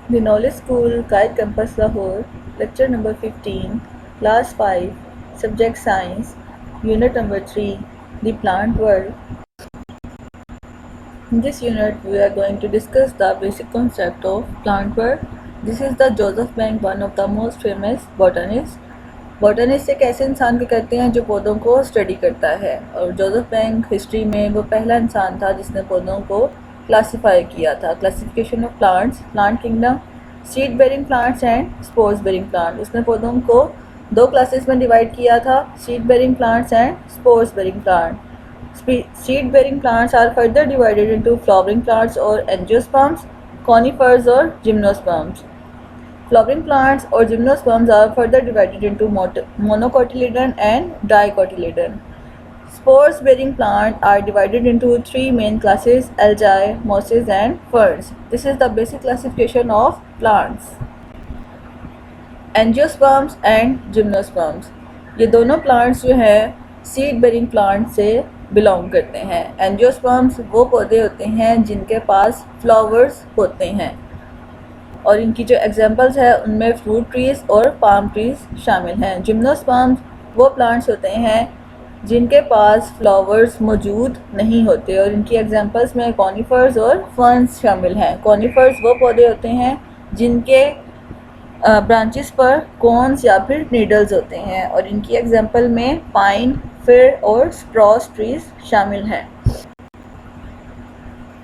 The Knowledge School, Kite Campus Lahore, Lecture number 15, Class 5, Subject Science, Unit number 3, The Plant World. In this unit, we are going to discuss the basic concept of plant world. This is the Joseph Bank, one of the most famous botanists. Botanist एक ऐसे इंसान को कहते हैं जो पौधों को study करता है, और जोसेफ बैंक हिस्ट्री में वो पहला इंसान था जिसने पौधों को क्लासिफाई किया था। Classification of plants, plant kingdom, seed bearing plants and spores bearing plant. उसने पौधों को दो क्लासेस में डिवाइड किया था, seed bearing plants and spores bearing plant. Seed bearing plants are further divided into flowering plants और एंजियोस्पर्म्स, कॉनिफर्स और gymnosperms. Flowering plants or gymnosperms are further divided into monocotyledon and dicotyledon. Spores-bearing plants are divided into three main classes: algae, mosses, and ferns. This is the basic classification of plants. Angiosperms and gymnosperms. ये दोनों plants जो है seed-bearing plant से belong करते हैं। Angiosperms वो पौधे होते हैं जिनके पास flowers होते हैं, और इनकी जो एग्जांपल्स है उनमें फ्रूट ट्रीज़ और पाम ट्रीज़ शामिल हैं। जिम्नोस्पर्म्स वो प्लांट्स होते हैं जिनके पास फ्लावर्स मौजूद नहीं होते, और इनकी एग्जांपल्स में कॉनिफर्स और फर्न्स शामिल हैं। कॉनिफर्स वो पौधे होते हैं जिनके ब्रांचेस पर कॉन्स या फिर नीडल्स होते हैं, और इनकी एग्जांपल में पाइन, फिर और स्प्रूस ट्रीज़ शामिल हैं।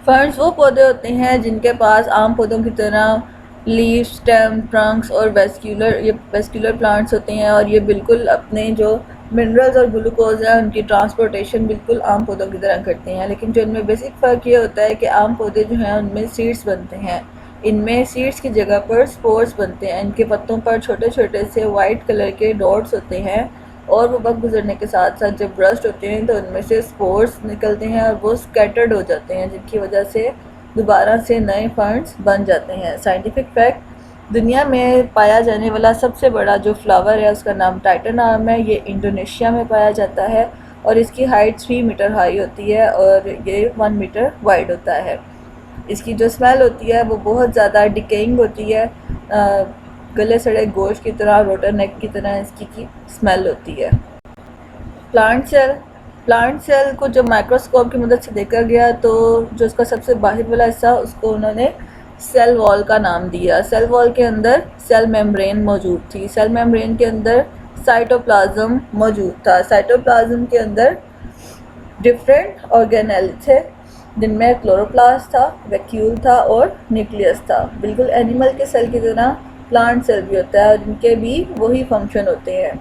फर्न्स वो पौधे होते हैं जिनके पास आम पौधों की तरह लीव, स्टेम, ट्रंक्स और वेस्क्यूलर प्लांट्स होते हैं, और ये बिल्कुल अपने जो मिनरल्स और ग्लूकोज है उनकी ट्रांसपोर्टेशन बिल्कुल आम पौधों की तरह करते हैं। लेकिन जो इनमें बेसिक फ़र्क ये होता है कि आम पौधे जो हैं उनमें सीड्स बनते हैं, इनमें सीड्स की जगह पर स्पोर्स बनते हैं। इनके पत्तों पर छोटे छोटे से वाइट कलर के डॉट्स होते हैं, और वो वक्त गुजरने के साथ साथ जब ब्रस्ट होते हैं तो उनमें से स्पोर्स निकलते हैं और वो स्कैटर्ड हो जाते हैं, जिनकी वजह से दोबारा से नए फर्न्स बन जाते हैं। साइंटिफिक फैक्ट, दुनिया में पाया जाने वाला सबसे बड़ा जो फ्लावर है उसका नाम टाइटन आर्म है। ये इंडोनेशिया में पाया जाता है और इसकी हाइट 3 मीटर हाई होती है और ये 1 मीटर वाइड होता है। इसकी जो स्मेल होती है वो बहुत ज़्यादा डिकेइंग होती है, गले सड़े गोश्त की तरह, रोटर नेक की तरह इसकी की स्मेल होती है। प्लांट सेल को जब माइक्रोस्कोप की मदद से देखा गया तो जो उसका सबसे बाहर वाला हिस्सा उसको उन्होंने सेल वॉल का नाम दिया। सेल वॉल के अंदर सेल मेम्ब्रेन मौजूद थी। सेल मेम्ब्रेन के अंदर साइटोप्लाज्म मौजूद था। साइटोप्लाज्म के अंदर डिफरेंट ऑर्गेनेल थे, जिनमें क्लोरोप्लास्ट था, वैक्यूल था और न्यूक्लियस था। बिल्कुल एनिमल के सेल की तरह प्लांट सेल भी होता है और इनके भी वही फंक्शन होते हैं।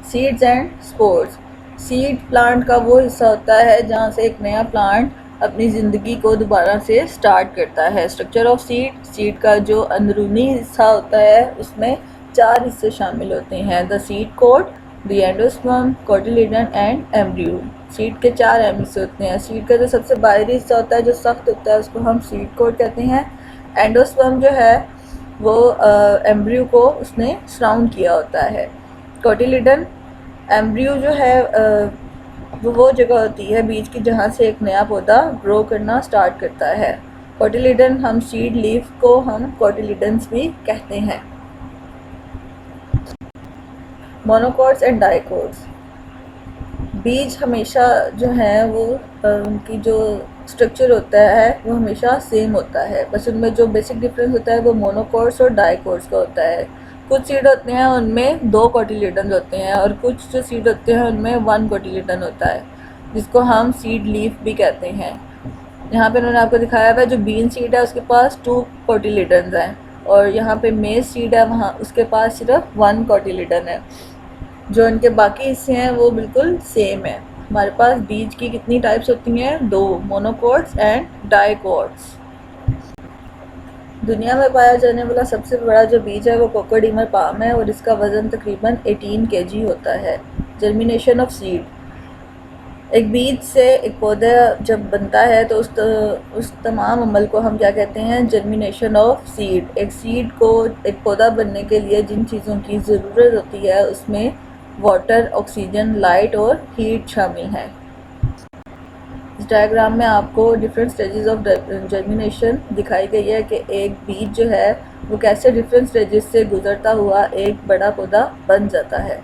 Seeds and spores. Seed plant का वो हिस्सा होता है जहाँ से एक नया प्लांट अपनी ज़िंदगी को दोबारा से स्टार्ट करता है। स्ट्रक्चर ऑफ सीड का जो अंदरूनी हिस्सा होता है उसमें 4 हिस्से शामिल होते हैं: the seed coat, the endosperm, cotyledon and embryo. Seed के 4 अहम हिस्से होते हैं। सीड का जो सबसे बाहरी हिस्सा होता है जो सख्त होता है उसको हम सीड कोट कहते हैं। एंडोस्पर्म जो है वो एम्ब्रियो को उसने सराउंड किया होता है। कोटिलेडन, एम्ब्रियो जो है वो जगह होती है बीज की जहाँ से एक नया पौधा ग्रो करना स्टार्ट करता है। कोटिलेडन, हम सीड लीफ को हम कोटिलेडन्स भी कहते हैं। Monocots and dicots. बीज हमेशा जो है वो उनकी जो स्ट्रक्चर होता है वो हमेशा सेम होता है, बस उनमें जो बेसिक डिफरेंस होता है वो मोनोकोट्स और डाइकोट्स का होता है। कुछ सीड होते हैं उनमें 2 कोटिलेडन होते हैं और कुछ जो सीड होते हैं उनमें 1 कोटिलेडन होता है, जिसको हम सीड लीफ भी कहते हैं। यहाँ पे उन्होंने आपको दिखाया हुआ है जो बीन सीड है उसके पास 2 कोटिलेडन हैं, और यहाँ पे मेज सीड है वहाँ उसके पास सिर्फ 1 कोटिलेडन है। जो इनके बाकी हिस्से हैं वो बिल्कुल सेम है। हमारे पास बीज की कितनी टाइप्स होती हैं? 2, मोनोकोट्स एंड डाइकोट्स। दुनिया में पाया जाने वाला सबसे बड़ा जो बीज है वो कोकोडीमर पाम है और इसका वज़न तकरीबन 18 kg होता है। Germination of seed. एक बीज से एक पौधा जब बनता है तो उस तमाम अमल को हम क्या कहते हैं? Germination of seed. एक सीड को एक पौधा बनने के लिए जिन चीज़ों की ज़रूरत होती है उसमें वाटर, ऑक्सीजन, लाइट और हीट शामिल है। इस डायग्राम में आपको डिफरेंट स्टेजेस ऑफ जर्मिनेशन दिखाई गई है कि एक बीज जो है वो कैसे डिफरेंट स्टेजेस से गुजरता हुआ एक बड़ा पौधा बन जाता है।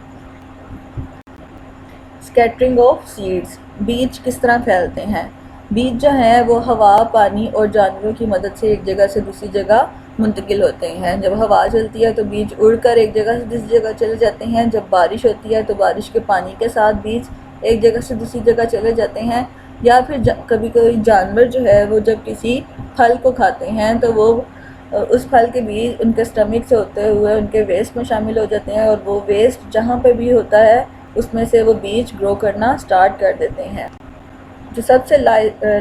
स्कैटरिंग ऑफ सीड्स, बीज किस तरह फैलते हैं। बीज जो हैं वो हवा, पानी और जानवरों की मदद से एक जगह से दूसरी जगह मुंतकिल होते हैं। जब हवा चलती है तो बीज उड़कर एक जगह से दूसरी जगह चले जाते हैं। जब बारिश होती है तो बारिश के पानी के साथ बीज एक जगह से दूसरी जगह चले जाते हैं। या फिर कभी कोई जानवर जो है वो जब किसी फल को खाते हैं तो वो उस फल के बीज उनके स्टमक से होते हुए उनके वेस्ट में शामिल हो जाते हैं और वो वेस्ट जहाँ पे भी होता है उसमें से वो बीज ग्रो करना स्टार्ट कर देते हैं। जो सबसे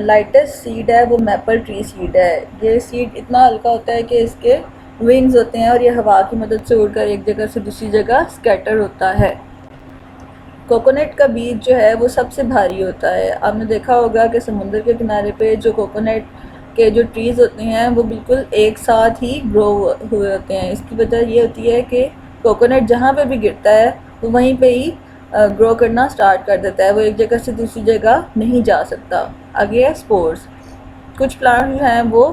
लाइटेस्ट सीड है वो मैपल ट्री सीड है। ये सीड इतना हल्का होता है कि इसके विंग्स होते हैं और ये हवा की मदद से उड़कर एक जगह से दूसरी जगह स्कैटर होता है। कोकोनट का बीज जो है वो सबसे भारी होता है। आपने देखा होगा कि समुद्र के किनारे पे जो कोकोनट के जो ट्रीज़ होते हैं वो बिल्कुल एक साथ ही ग्रो हुए होते हैं। इसकी वजह ये होती है कि कोकोनट जहाँ पे भी गिरता है वो वहीं पे ही ग्रो करना स्टार्ट कर देता है, वो एक जगह से दूसरी जगह नहीं जा सकता। आगे है स्पोर्स। कुछ प्लांट जो हैं वो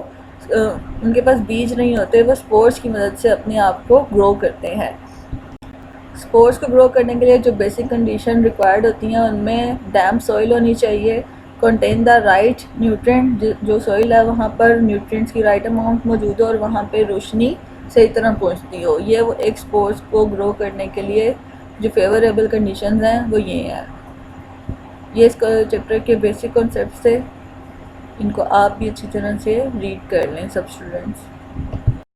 उनके पास बीज नहीं होते, वो स्पोर्स की मदद से अपने आप को ग्रो करते हैं। स्पोर्स को ग्रो करने के लिए जो बेसिक कंडीशन रिक्वायर्ड होती हैं उनमें डैम्प सॉइल होनी चाहिए, कंटेन द राइट न्यूट्रिएंट, जो सॉइल है वहाँ पर न्यूट्रिएंट्स की राइट अमाउंट मौजूद हो और वहाँ पे रोशनी सही तरह पहुँचती हो। ये वो एक स्पोर्स को ग्रो करने के लिए जो फेवरेबल कंडीशंस हैं वो ये हैं। ये इस चैप्टर के बेसिक कॉन्सेप्ट्स थे, इनको आप भी अच्छी तरह से रीड कर लें सब स्टूडेंट्स।